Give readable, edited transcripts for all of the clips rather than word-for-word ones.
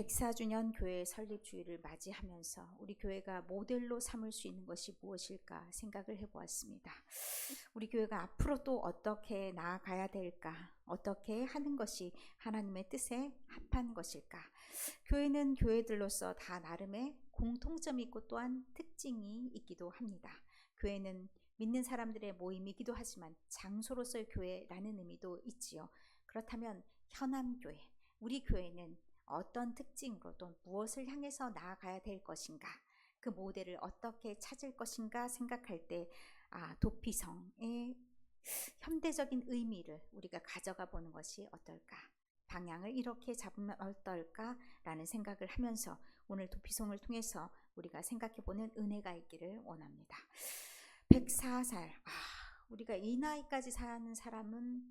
104주년 교회 설립 주일을 맞이하면서 우리 교회가 모델로 삼을 수 있는 것이 무엇일까 생각을 해보았습니다. 우리 교회가 앞으로 또 어떻게 나아가야 될까, 어떻게 하는 것이 하나님의 뜻에 합한 것일까. 교회는 교회들로서 다 나름의 공통점이 있고 또한 특징이 있기도 합니다. 교회는 믿는 사람들의 모임이기도 하지만 장소로서의 교회라는 의미도 있지요. 그렇다면 현암교회, 우리 교회는 어떤 특징으로 또 무엇을 향해서 나아가야 될 것인가, 그 모델을 어떻게 찾을 것인가 생각할 때 도피성의 현대적인 의미를 우리가 가져가 보는 것이 어떨까, 방향을 이렇게 잡으면 어떨까라는 생각을 하면서 오늘 도피성을 통해서 우리가 생각해 보는 은혜가 있기를 원합니다. 104살, 우리가 이 나이까지 사는 사람은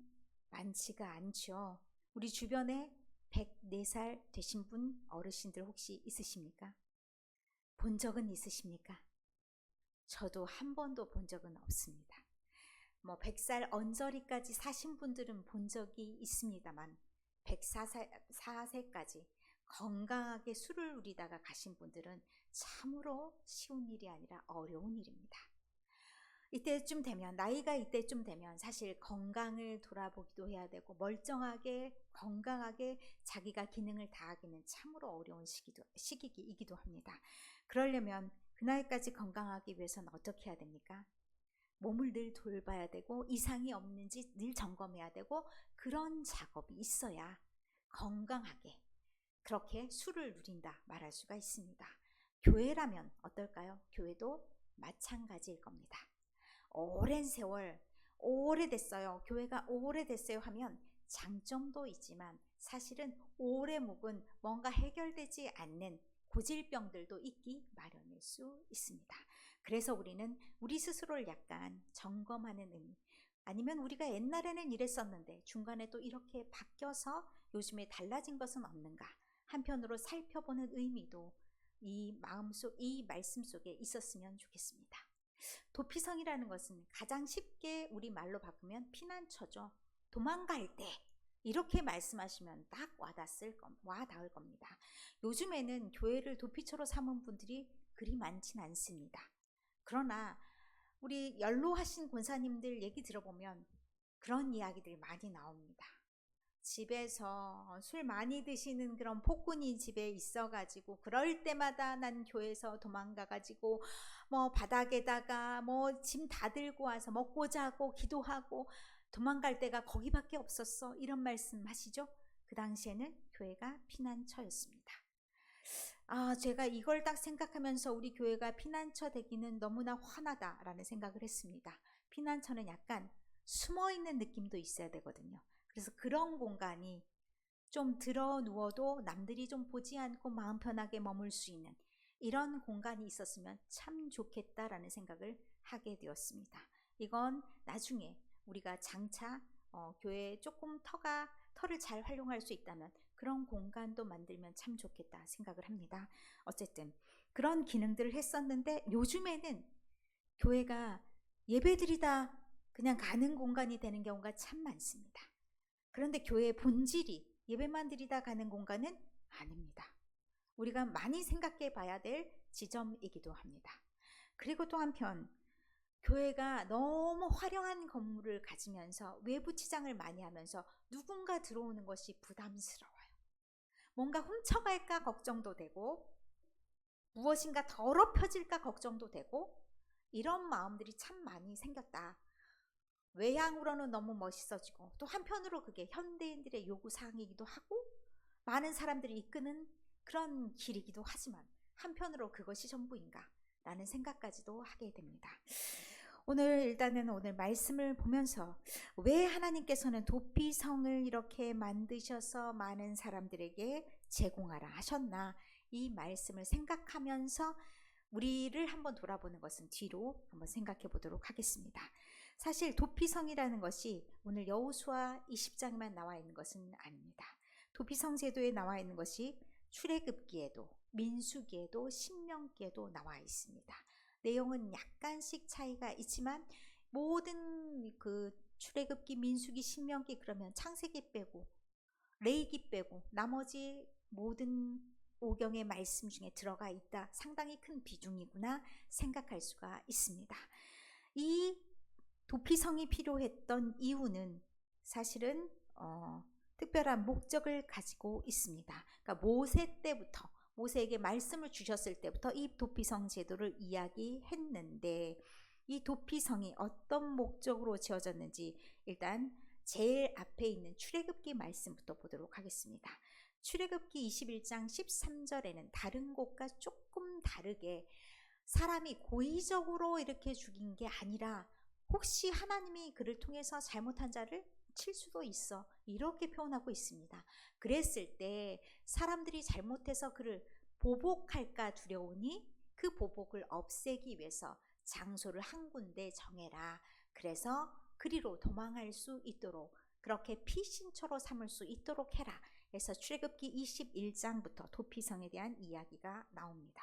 많지가 않죠. 우리 주변에 104살 되신 분 어르신들 혹시 있으십니까? 본 적은 있으십니까? 저도 한 번도 본 적은 없습니다. 100살 언저리까지 사신 분들은 본 적이 있습니다만 104세까지 건강하게 술을 누리다가 가신 분들은 참으로 쉬운 일이 아니라 어려운 일입니다. 이때쯤 되면, 나이가 이때쯤 되면 사실 건강을 돌아보기도 해야 되고 멀쩡하게 건강하게 자기가 기능을 다하기는 참으로 어려운 시기이기도 합니다. 그러려면 그 나이까지 건강하기 위해서는 어떻게 해야 됩니까? 몸을 늘 돌봐야 되고 이상이 없는지 늘 점검해야 되고 그런 작업이 있어야 건강하게 그렇게 술을 누린다 말할 수가 있습니다. 교회라면 어떨까요? 교회도 마찬가지일 겁니다. 오랜 세월, 오래됐어요, 교회가 오래됐어요 하면 장점도 있지만 사실은 오래 묵은 뭔가 해결되지 않는 고질병들도 있기 마련일 수 있습니다. 그래서 우리는 우리 스스로를 약간 점검하는 의미, 아니면 우리가 옛날에는 이랬었는데 중간에 또 이렇게 바뀌어서 요즘에 달라진 것은 없는가, 한편으로 살펴보는 의미도 이 말씀 속에 있었으면 좋겠습니다. 도피성이라는 것은 가장 쉽게 우리 말로 바꾸면 피난처죠. 도망갈 때 이렇게 말씀하시면 딱 와닿을 겁니다. 요즘에는 교회를 도피처로 삼은 분들이 그리 많진 않습니다. 그러나 우리 연로하신 권사님들 얘기 들어보면 그런 이야기들이 많이 나옵니다. 집에서 술 많이 드시는 그런 폭군이 집에 있어가지고 그럴 때마다 난 교회에서 도망가가지고 바닥에다가 짐 다 들고 와서 먹고 자고 기도하고 도망갈 데가 거기밖에 없었어, 이런 말씀 하시죠. 그 당시에는 교회가 피난처였습니다. 제가 이걸 딱 생각하면서 우리 교회가 피난처 되기는 너무나 환하다라는 생각을 했습니다. 피난처는 약간 숨어있는 느낌도 있어야 되거든요. 그래서 그런 공간이 좀 들어 누워도 남들이 좀 보지 않고 마음 편하게 머물 수 있는 이런 공간이 있었으면 참 좋겠다라는 생각을 하게 되었습니다. 이건 나중에 우리가 장차 교회에 조금 터를 잘 활용할 수 있다면 그런 공간도 만들면 참 좋겠다 생각을 합니다. 어쨌든 그런 기능들을 했었는데 요즘에는 교회가 예배드리다 그냥 가는 공간이 되는 경우가 참 많습니다. 그런데 교회의 본질이 예배만 드리다 가는 공간은 아닙니다. 우리가 많이 생각해 봐야 될 지점이기도 합니다. 그리고 또 한편 교회가 너무 화려한 건물을 가지면서 외부 치장을 많이 하면서 누군가 들어오는 것이 부담스러워요. 뭔가 훔쳐갈까 걱정도 되고 무엇인가 더럽혀질까 걱정도 되고 이런 마음들이 참 많이 생겼다. 외향으로는 너무 멋있어지고 또 한편으로 그게 현대인들의 요구사항이기도 하고 많은 사람들이 이끄는 그런 길이기도 하지만 한편으로 그것이 전부인가 라는 생각까지도 하게 됩니다. 오늘 말씀을 보면서 왜 하나님께서는 도피성을 이렇게 만드셔서 많은 사람들에게 제공하라 하셨나, 이 말씀을 생각하면서 우리를 한번 돌아보는 것은 뒤로 한번 생각해 보도록 하겠습니다. 사실 도피성이라는 것이 오늘 여호수아 20장에만 나와 있는 것은 아닙니다. 도피성 제도에 나와 있는 것이 출애굽기에도 민수기에도 신명기에도 나와 있습니다. 내용은 약간씩 차이가 있지만 모든 그 출애굽기, 민수기, 신명기 그러면 창세기 빼고 레위기 빼고 나머지 모든 오경의 말씀 중에 들어가 있다. 상당히 큰 비중이구나 생각할 수가 있습니다. 이 도피성이 필요했던 이유는 사실은 특별한 목적을 가지고 있습니다. 그러니까 모세 때부터, 모세에게 말씀을 주셨을 때부터 이 도피성 제도를 이야기했는데, 이 도피성이 어떤 목적으로 지어졌는지 일단 제일 앞에 있는 출애굽기 말씀부터 보도록 하겠습니다. 출애굽기 21장 13절에는 다른 곳과 조금 다르게 사람이 고의적으로 이렇게 죽인 게 아니라 혹시 하나님이 그를 통해서 잘못한 자를 칠 수도 있어, 이렇게 표현하고 있습니다. 그랬을 때 사람들이 잘못해서 그를 보복할까 두려우니 그 보복을 없애기 위해서 장소를 한 군데 정해라. 그래서 그리로 도망할 수 있도록, 그렇게 피신처로 삼을 수 있도록 해라. 그래서 출애굽기 21장부터 도피성에 대한 이야기가 나옵니다.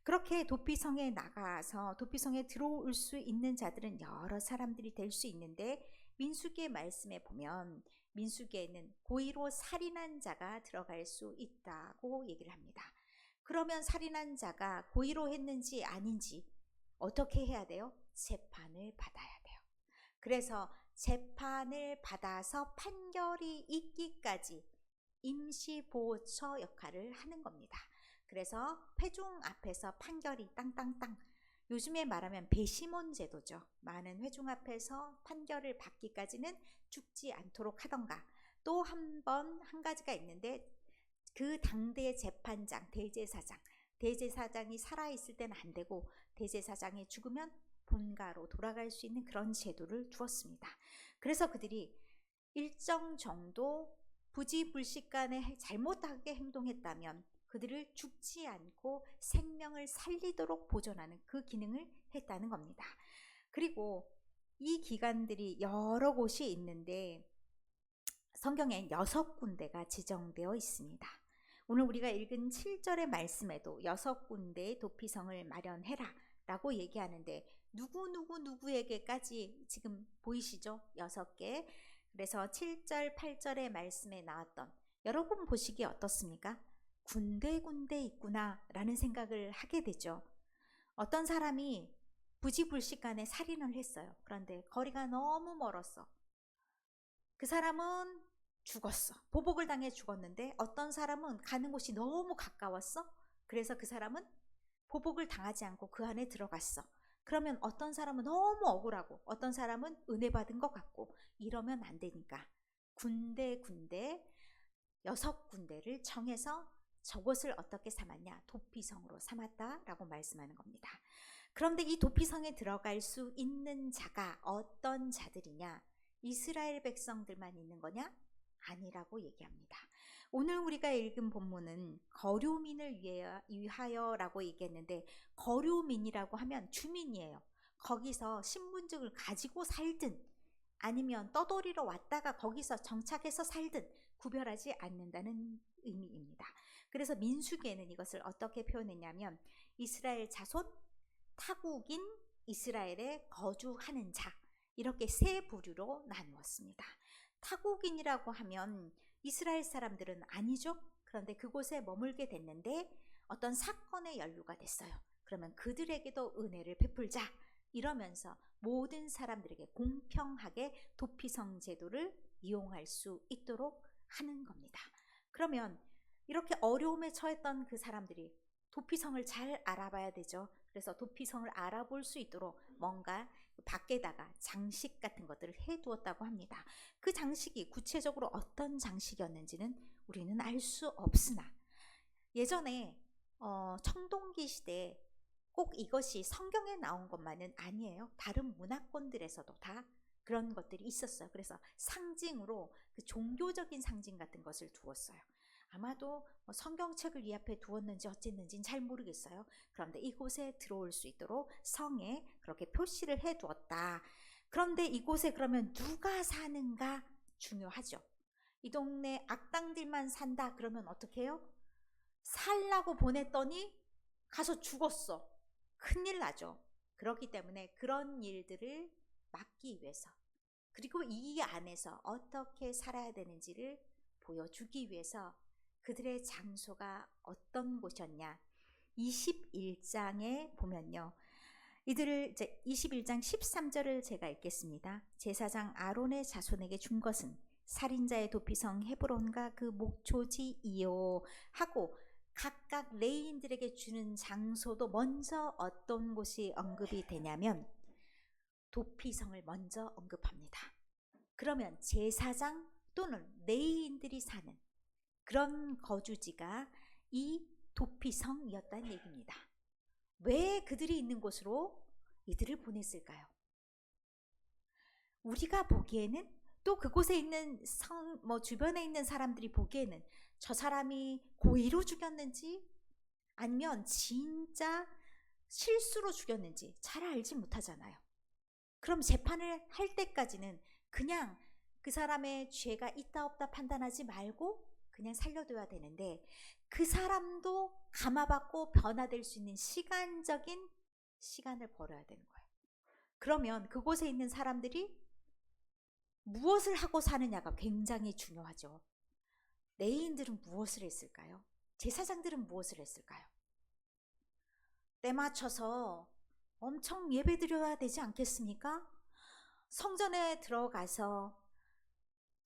그렇게 도피성에 나가서 도피성에 들어올 수 있는 자들은 여러 사람들이 될 수 있는데, 민수기의 말씀에 보면 민수기에는 고의로 살인한 자가 들어갈 수 있다고 얘기를 합니다. 그러면 살인한 자가 고의로 했는지 아닌지 어떻게 해야 돼요? 재판을 받아야 돼요. 그래서 재판을 받아서 판결이 있기까지 임시보호처 역할을 하는 겁니다. 그래서 회중 앞에서 판결이 땅땅땅, 요즘에 말하면 배심원 제도죠. 많은 회중 앞에서 판결을 받기까지는 죽지 않도록 하던가, 또 한 가지가 있는데, 그 당대의 재판장, 대제사장이 살아있을 때는 안 되고 대제사장이 죽으면 본가로 돌아갈 수 있는 그런 제도를 두었습니다. 그래서 그들이 일정 정도 부지불식간에 잘못하게 행동했다면 그들을 죽지 않고 생명을 살리도록 보존하는 그 기능을 했다는 겁니다. 그리고 이 기관들이 여러 곳이 있는데 성경엔 6군데가 지정되어 있습니다. 오늘 우리가 읽은 7절의 말씀에도 6군데의 도피성을 마련해라 라고 얘기하는데, 누구에게까지 지금 보이시죠? 6개. 그래서 7절, 8절의 말씀에 나왔던, 여러분 보시기에 어떻습니까? 군데군데 있구나 라는 생각을 하게 되죠. 어떤 사람이 부지불식간에 살인을 했어요. 그런데 거리가 너무 멀었어. 그 사람은 죽었어. 보복을 당해 죽었는데, 어떤 사람은 가는 곳이 너무 가까웠어. 그래서 그 사람은 보복을 당하지 않고 그 안에 들어갔어. 그러면 어떤 사람은 너무 억울하고 어떤 사람은 은혜 받은 것 같고, 이러면 안 되니까 군데 6군데를 정해서 저곳을 어떻게 삼았냐? 도피성으로 삼았다라고 말씀하는 겁니다. 그런데 이 도피성에 들어갈 수 있는 자가 어떤 자들이냐? 이스라엘 백성들만 있는 거냐? 아니라고 얘기합니다. 오늘 우리가 읽은 본문은 거류민을 위하여라고 얘기했는데, 거류민이라고 하면 주민이에요. 거기서 신분증을 가지고 살든 아니면 떠돌이로 왔다가 거기서 정착해서 살든 구별하지 않는다는 의미입니다. 그래서 민수기에는 이것을 어떻게 표현했냐면, 이스라엘 자손, 타국인, 이스라엘에 거주하는 자, 이렇게 세 부류로 나누었습니다. 타국인이라고 하면 이스라엘 사람들은 아니죠. 그런데 그곳에 머물게 됐는데 어떤 사건에 연루가 됐어요. 그러면 그들에게도 은혜를 베풀자, 이러면서 모든 사람들에게 공평하게 도피성 제도를 이용할 수 있도록 하는 겁니다. 그러면 이렇게 어려움에 처했던 그 사람들이 도피성을 잘 알아봐야 되죠. 그래서 도피성을 알아볼 수 있도록 뭔가 밖에다가 장식 같은 것들을 해두었다고 합니다. 그 장식이 구체적으로 어떤 장식이었는지는 우리는 알 수 없으나, 예전에 청동기 시대에 꼭 이것이 성경에 나온 것만은 아니에요. 다른 문화권들에서도 다 그런 것들이 있었어요. 그래서 상징으로 그 종교적인 상징 같은 것을 두었어요. 아마도 성경책을 이 앞에 두었는지 어쨌는지는 잘 모르겠어요. 그런데 이곳에 들어올 수 있도록 성에 그렇게 표시를 해두었다. 그런데 이곳에 그러면 누가 사는가 중요하죠. 이 동네 악당들만 산다 그러면 어떻게 해요? 살라고 보냈더니 가서 죽었어. 큰일 나죠. 그렇기 때문에 그런 일들을 막기 위해서, 그리고 이 안에서 어떻게 살아야 되는지를 보여주기 위해서 그들의 장소가 어떤 곳이었냐? 21장에 보면요. 이들을 이제 21장 13절을 제가 읽겠습니다. 제사장 아론의 자손에게 준 것은 살인자의 도피성 헤브론과 그 목초지이요 하고 각각 레위인들에게 주는 장소도 먼저 어떤 곳이 언급이 되냐면 도피성을 먼저 언급합니다. 그러면 제사장 또는 레위인들이 사는 그런 거주지가 이 도피성이었다는 얘기입니다. 왜 그들이 있는 곳으로 이들을 보냈을까요? 우리가 보기에는 또 그곳에 있는 주변에 있는 사람들이 보기에는 저 사람이 고의로 죽였는지 아니면 진짜 실수로 죽였는지 잘 알지 못하잖아요. 그럼 재판을 할 때까지는 그냥 그 사람의 죄가 있다 없다 판단하지 말고 그냥 살려둬야 되는데 그 사람도 감화받고 변화될 수 있는 시간적인 시간을 벌어야 되는 거예요. 그러면 그곳에 있는 사람들이 무엇을 하고 사느냐가 굉장히 중요하죠. 레위인들은 무엇을 했을까요? 제사장들은 무엇을 했을까요? 때 맞춰서 엄청 예배 드려야 되지 않겠습니까? 성전에 들어가서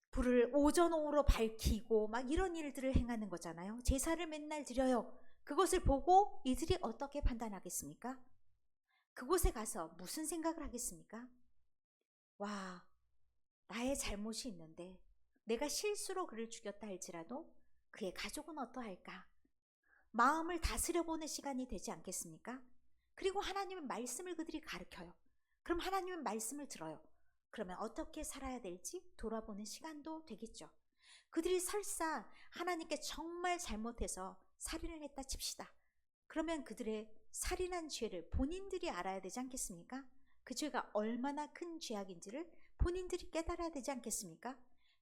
불을 오전 오후로 밝히고 막 이런 일들을 행하는 거잖아요. 제사를 맨날 드려요. 그것을 보고 이들이 어떻게 판단하겠습니까? 그곳에 가서 무슨 생각을 하겠습니까? 와, 나의 잘못이 있는데 내가 실수로 그를 죽였다 할지라도 그의 가족은 어떠할까? 마음을 다스려보는 시간이 되지 않겠습니까? 그리고 하나님의 말씀을 그들이 가르쳐요. 그럼 하나님의 말씀을 들어요. 그러면 어떻게 살아야 될지 돌아보는 시간도 되겠죠. 그들이 설사 하나님께 정말 잘못해서 살인을 했다 칩시다. 그러면 그들의 살인한 죄를 본인들이 알아야 되지 않겠습니까? 그 죄가 얼마나 큰 죄악인지를 본인들이 깨달아야 되지 않겠습니까?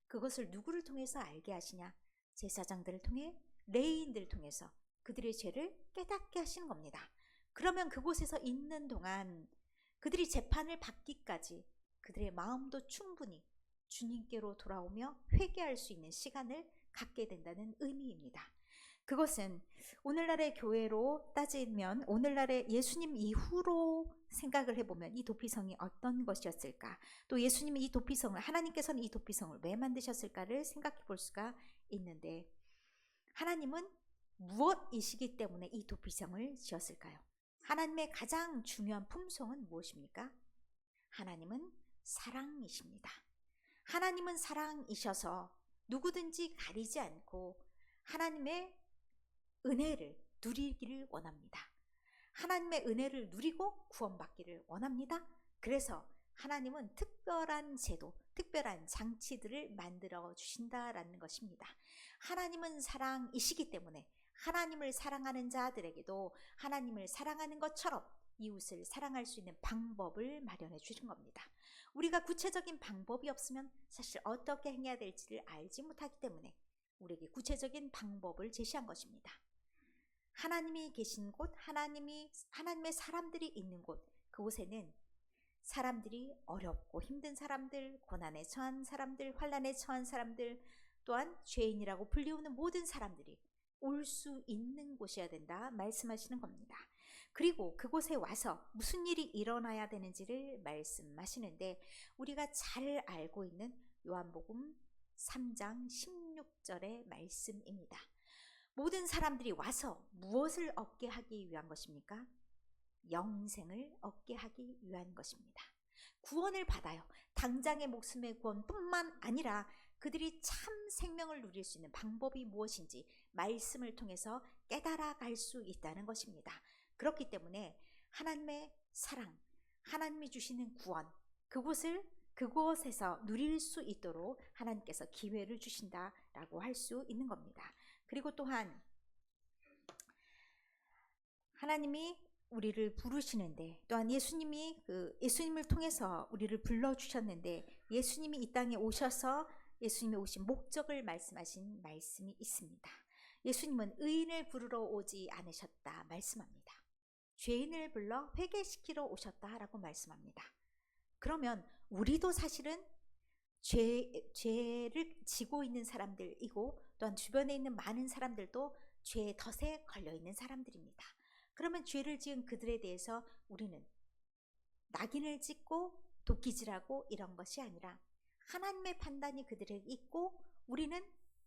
그것을 누구를 통해서 알게 하시냐? 제사장들을 통해, 레위인들을 통해서 그들의 죄를 깨닫게 하시는 겁니다. 그러면 그곳에서 있는 동안 그들이 재판을 받기까지 그들의 마음도 충분히 주님께로 돌아오며 회개할 수 있는 시간을 갖게 된다는 의미입니다. 그것은 오늘날의 교회로 따지면 오늘날의 예수님 이후로 생각을 해보면 이 도피성이 어떤 것이었을까? 또 예수님이 이 도피성을, 하나님께서는 이 도피성을 왜 만드셨을까를 생각해 볼 수가 있는데, 하나님은 무엇이시기 때문에 이 도피성을 지었을까요? 하나님의 가장 중요한 품성은 무엇입니까? 하나님은 사랑이십니다. 하나님은 사랑이셔서 누구든지 가리지 않고 하나님의 은혜를 누리기를 원합니다. 하나님의 은혜를 누리고 구원받기를 원합니다. 그래서 하나님은 특별한 제도, 특별한 장치들을 만들어 주신다라는 것입니다. 하나님은 사랑이시기 때문에 하나님을 사랑하는 자들에게도 하나님을 사랑하는 것처럼 이웃을 사랑할 수 있는 방법을 마련해 주신 겁니다. 우리가 구체적인 방법이 없으면 사실 어떻게 행해야 될지를 알지 못하기 때문에 우리에게 구체적인 방법을 제시한 것입니다. 하나님이 계신 곳, 하나님의 사람들이 있는 곳, 그곳에는 사람들이 어렵고 힘든 사람들, 고난에 처한 사람들, 환난에 처한 사람들, 또한 죄인이라고 불리우는 모든 사람들이 올 수 있는 곳이어야 된다 말씀하시는 겁니다. 그리고 그곳에 와서 무슨 일이 일어나야 되는지를 말씀하시는데, 우리가 잘 알고 있는 요한복음 3장 16절의 말씀입니다. 모든 사람들이 와서 무엇을 얻게 하기 위한 것입니까? 영생을 얻게 하기 위한 것입니다. 구원을 받아요. 당장의 목숨의 구원뿐만 아니라 그들이 참 생명을 누릴 수 있는 방법이 무엇인지 말씀을 통해서 깨달아 갈 수 있다는 것입니다. 그렇기 때문에 하나님의 사랑, 하나님이 주시는 구원, 그곳에서 누릴 수 있도록 하나님께서 기회를 주신다라고 할 수 있는 겁니다. 그리고 또한 하나님이 우리를 부르시는데, 또한 예수님을 통해서 우리를 불러주셨는데, 예수님이 이 땅에 오셔서 예수님이 오신 목적을 말씀하신 말씀이 있습니다. 예수님은 의인을 부르러 오지 않으셨다 말씀합니다. 죄인을 불러 회개시키러 오셨다라고 말씀합니다. 그러면 우리도 사실은 죄를 지고 있는 사람들이고 또한 주변에 있는 많은 사람들도 죄의 덫에 걸려 있는 사람들입니다. 그러면 죄를 지은 그들에 대해서 우리는 낙인을 찍고 도끼질하고 이런 것이 아니라 하나님의 판단이 그들에게 있고 우리는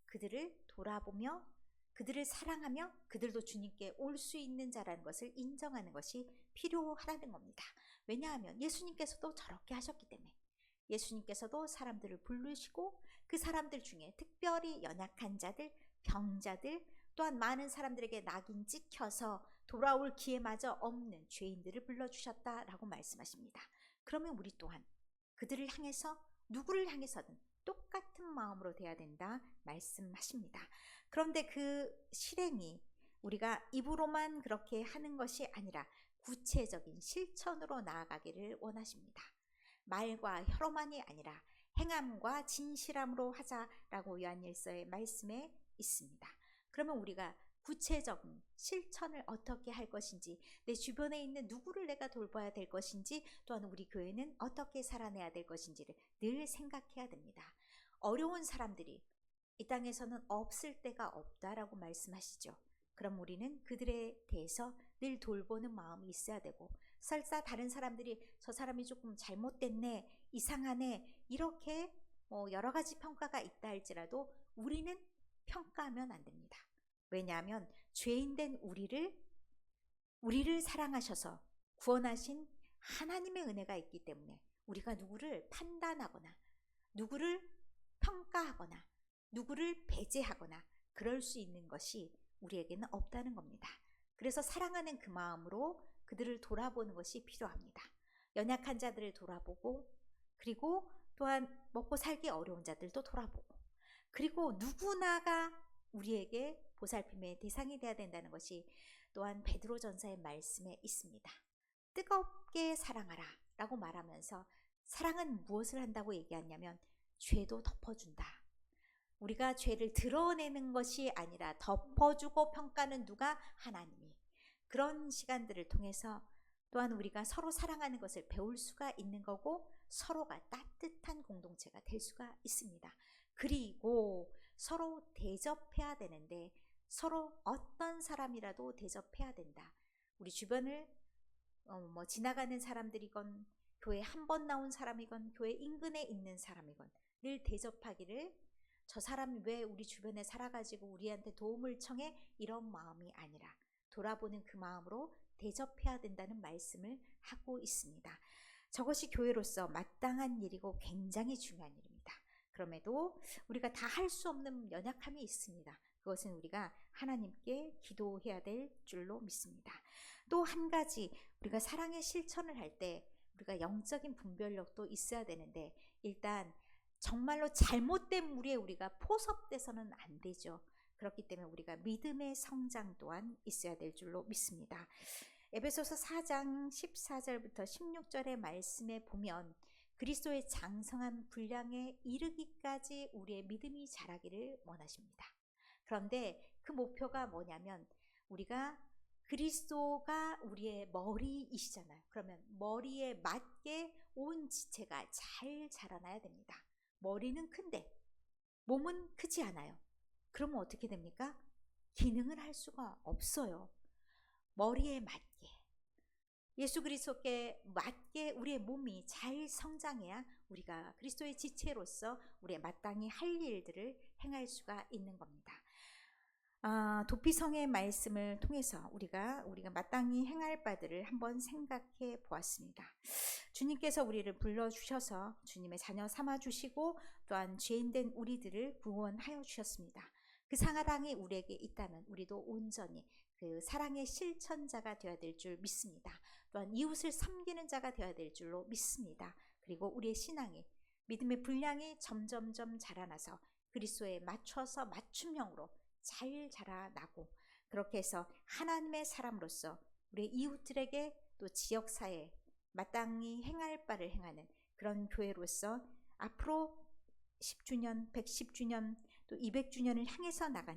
그들을 돌아보며 그들을 사랑하며 그들도 주님께 올 수 있는 자라는 것을 인정하는 것이 필요하다는 겁니다. 왜냐하면 예수님께서도 저렇게 하셨기 때문에 예수님께서도 사람들을 부르시고 그 사람들 중에 특별히 연약한 자들, 병자들 또한 많은 사람들에게 낙인 찍혀서 돌아올 기회마저 없는 죄인들을 불러주셨다라고 말씀하십니다. 그러면 우리 또한 그들을 향해서 누구를 향해서든 똑같은 마음으로 돼야 된다 말씀하십니다. 그런데 그 실행이 우리가 입으로만 그렇게 하는 것이 아니라 구체적인 실천으로 나아가기를 원하십니다. 말과 혀로만이 아니라 행함과 진실함으로 하자라고 요한일서의 말씀에 있습니다. 그러면 우리가 구체적인 실천을 어떻게 할 것인지, 내 주변에 있는 누구를 내가 돌봐야 될 것인지, 또한 우리 교회는 어떻게 살아내야 될 것인지를 늘 생각해야 됩니다. 어려운 사람들이 이 땅에서는 없을 때가 없다라고 말씀하시죠. 그럼 우리는 그들에 대해서 늘 돌보는 마음이 있어야 되고, 설사 다른 사람들이 저 사람이 조금 잘못됐네, 이상하네 이렇게 여러 가지 평가가 있다 할지라도 우리는 평가하면 안 됩니다. 왜냐하면 죄인된 우리를 사랑하셔서 구원하신 하나님의 은혜가 있기 때문에 우리가 누구를 판단하거나 누구를 평가하거나 누구를 배제하거나 그럴 수 있는 것이 우리에게는 없다는 겁니다. 그래서 사랑하는 그 마음으로 그들을 돌아보는 것이 필요합니다. 연약한 자들을 돌아보고, 그리고 또한 먹고 살기 어려운 자들도 돌아보고, 그리고 누구나가 우리에게 보살핌의 대상이 되어야 된다는 것이 또한 베드로 전서의 말씀에 있습니다. 뜨겁게 사랑하라 라고 말하면서 사랑은 무엇을 한다고 얘기하냐면 죄도 덮어준다. 우리가 죄를 드러내는 것이 아니라 덮어주고 평가는 누가? 하나님이. 그런 시간들을 통해서 또한 우리가 서로 사랑하는 것을 배울 수가 있는 거고 서로가 따뜻한 공동체가 될 수가 있습니다. 그리고 서로 대접해야 되는데 서로 어떤 사람이라도 대접해야 된다. 우리 주변을 지나가는 사람들이건 교회 한 번 나온 사람이건 교회 인근에 있는 사람이건 늘 대접하기를, 저 사람이 왜 우리 주변에 살아가지고 우리한테 도움을 청해, 이런 마음이 아니라 돌아보는 그 마음으로 대접해야 된다는 말씀을 하고 있습니다. 저것이 교회로서 마땅한 일이고 굉장히 중요한 일입니다. 그럼에도 우리가 다 할 수 없는 연약함이 있습니다. 그것은 우리가 하나님께 기도해야 될 줄로 믿습니다. 또 한 가지, 우리가 사랑의 실천을 할 때 우리가 영적인 분별력도 있어야 되는데, 일단 정말로 잘못된 무리에 우리가 포섭돼서는 안 되죠. 그렇기 때문에 우리가 믿음의 성장 또한 있어야 될 줄로 믿습니다. 에베소서 4장 14절부터 16절의 말씀에 보면 그리스도의 장성한 분량에 이르기까지 우리의 믿음이 자라기를 원하십니다. 그런데 그 목표가 뭐냐면, 우리가 그리스도가 우리의 머리이시잖아요. 그러면 머리에 맞게 온 지체가 잘 자라나야 됩니다. 머리는 큰데 몸은 크지 않아요. 그러면 어떻게 됩니까? 기능을 할 수가 없어요. 머리에 맞게, 예수 그리스도께 맞게 우리의 몸이 잘 성장해야 우리가 그리스도의 지체로서 우리의 마땅히 할 일들을 행할 수가 있는 겁니다. 도피성의 말씀을 통해서 우리가 마땅히 행할 바들을 한번 생각해 보았습니다. 주님께서 우리를 불러주셔서 주님의 자녀 삼아주시고 또한 죄인된 우리들을 구원하여 주셨습니다. 그 사랑이 우리에게 있다면 우리도 온전히 그 사랑의 실천자가 되어야 될 줄 믿습니다. 또한 이웃을 섬기는 자가 되어야 될 줄로 믿습니다. 그리고 우리의 신앙이, 믿음의 분량이 점점점 자라나서 그리스도에 맞춰서 맞춤형으로 잘 자라나고, 그렇게 해서 하나님의 사람으로서 우리 이웃들에게 또 지역사회에 마땅히 행할 바를 행하는 그런 교회로서 앞으로 10주년, 110주년, 또 200주년을 향해서 나가는